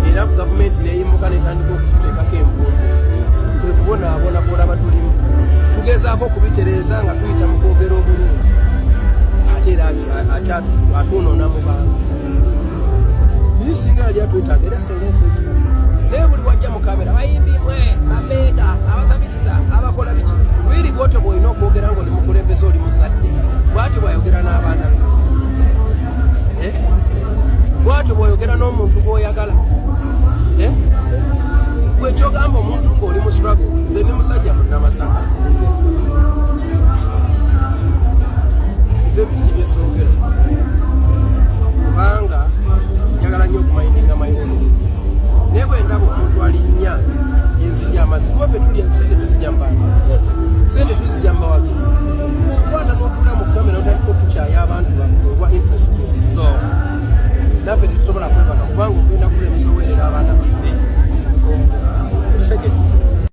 era gavumenti neyimuka netandika okututeekako envumbo kwekubonaabona bwolaba tulimu tugezaako okubitereeza nga tuyita mu kwogera obulungi ate era atunoona mu bantu naye singa yali atwetaaga era senga enseeki naye buli wajja mu kamera bayimbimwe abeega abasabiriza abakola biki lwiri bwotyo bwolina okwogera ngaoli mukulembeze oli musadde bwatyo bwayogera n'abaana be bwatyo bw'oyogera n'omuntu gw'oyagala bwekyogamba omuntu ng'oli mu struggle nze ndi musajja munnamasaka nze bingi byesoogera kubanga njagala nnyo okumayininga mayinini bizinesi naye bwe ndaba omuntu alinnya enzirya amazzi kuba ffe tulya sente tuzijja mubanga sente tuzijja mubawagizi okwata n'otula mu kamera otandika okukyaya abantu baffe olwa interest zo naffe tetusobola kwebaka kubanga ogenda kulemesa oweerera abaana baffe kisegere